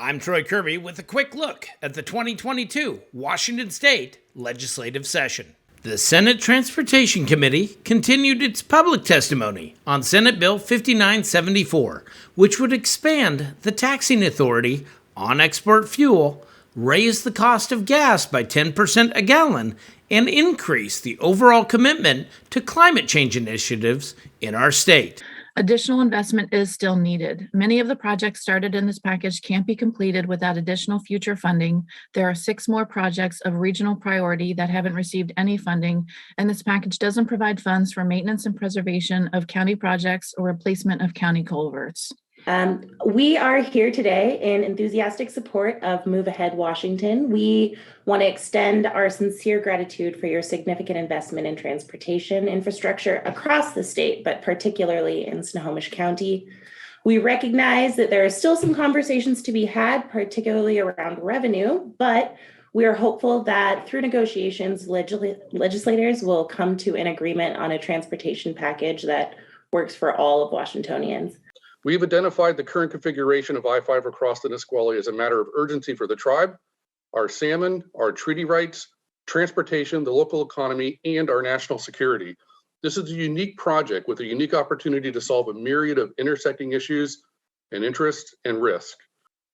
I'm Troy Kirby with a quick look at the 2022 Washington State legislative session. The Senate Transportation Committee continued its public testimony on Senate Bill 5974, which would expand the taxing authority on export fuel, raise the cost of gas by 10% a gallon, and increase the overall commitment to climate change initiatives in our state. Additional investment is still needed. Many of the projects started in this package can't be completed without additional future funding. There are 6 more projects of regional priority that haven't received any funding, and this package doesn't provide funds for maintenance and preservation of county projects or replacement of county culverts. We are here today in enthusiastic support of Move Ahead Washington. We want to extend our sincere gratitude for your significant investment in transportation infrastructure across the state, but particularly in Snohomish County. We recognize that there are still some conversations to be had, particularly around revenue, but we are hopeful that through negotiations, legislators will come to an agreement on a transportation package that works for all of Washingtonians. We've identified the current configuration of I-5 across the Nisqually as a matter of urgency for the tribe, our salmon, our treaty rights, transportation, the local economy, and our national security. This is a unique project with a unique opportunity to solve a myriad of intersecting issues and interests and risk.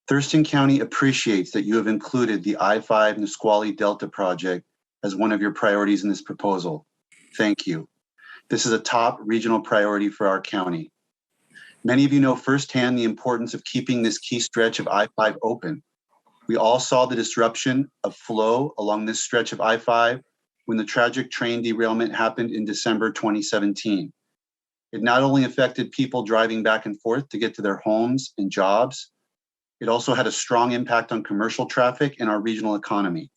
Thurston County appreciates that you have included the I-5 Nisqually Delta project as one of your priorities in this proposal. Thank you. This is a top regional priority for our county. Many of you know firsthand the importance of keeping this key stretch of I-5 open. We all saw the disruption of flow along this stretch of I-5 when the tragic train derailment happened in December 2017. It not only affected people driving back and forth to get to their homes and jobs, it also had a strong impact on commercial traffic and our regional economy.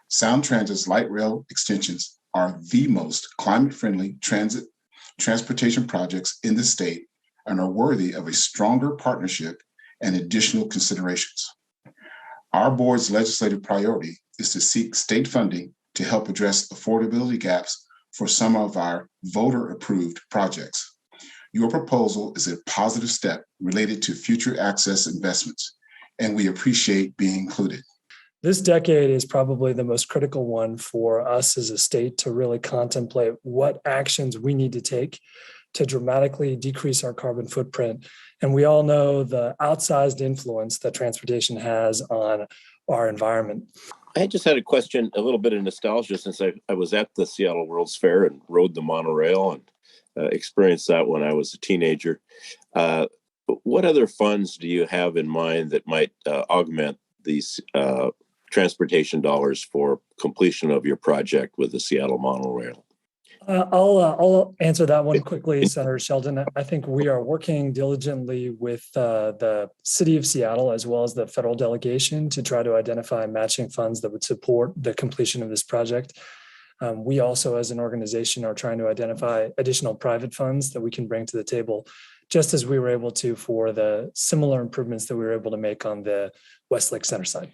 Sound Transit's light rail extensions are the most climate-friendly transportation projects in the state and are worthy of a stronger partnership and additional considerations. Our board's legislative priority is to seek state funding to help address affordability gaps for some of our voter-approved projects. Your proposal is a positive step related to future access investments, and we appreciate being included. This decade is probably the most critical one for us as a state to really contemplate what actions we need to take to dramatically decrease our carbon footprint. And we all know the outsized influence that transportation has on our environment. I just had a question, a little bit of nostalgia, since I was at the Seattle World's Fair and rode the monorail and experienced that when I was a teenager. What other funds do you have in mind that might augment these transportation dollars for completion of your project with the Seattle monorail? I'll answer that one quickly, Senator Sheldon. I think we are working diligently with the city of Seattle as well as the federal delegation to try to identify matching funds that would support the completion of this project. We also, as an organization, are trying to identify additional private funds that we can bring to the table, just as we were able to for the similar improvements that we were able to make on the Westlake Center side.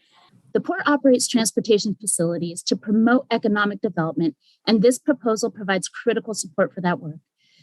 The port operates transportation facilities to promote economic development, and this proposal provides critical support for that work.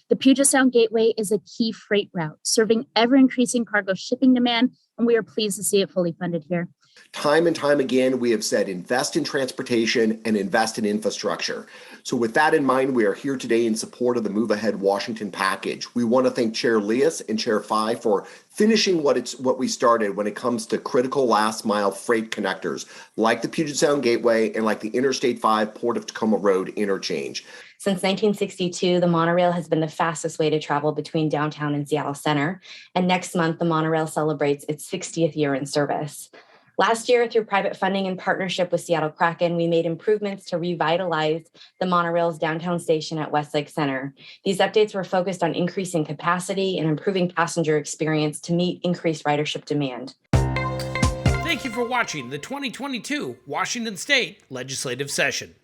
The Puget Sound Gateway is a key freight route, serving ever-increasing cargo shipping demand, and we are pleased to see it fully funded here. Time and time again, we have said invest in transportation and invest in infrastructure. So with that in mind, we are here today in support of the Move Ahead Washington package. We want to thank Chair Leas and Chair Phi for finishing what we started when it comes to critical last mile freight connectors, like the Puget Sound Gateway and like the Interstate 5 Port of Tacoma Road interchange. Since 1962, the monorail has been the fastest way to travel between downtown and Seattle Center. And next month, the monorail celebrates its 60th year in service. Last year, through private funding in partnership with Seattle Kraken, we made improvements to revitalize the monorail's downtown station at Westlake Center. These updates were focused on increasing capacity and improving passenger experience to meet increased ridership demand. Thank you for watching the 2022 Washington State legislative session.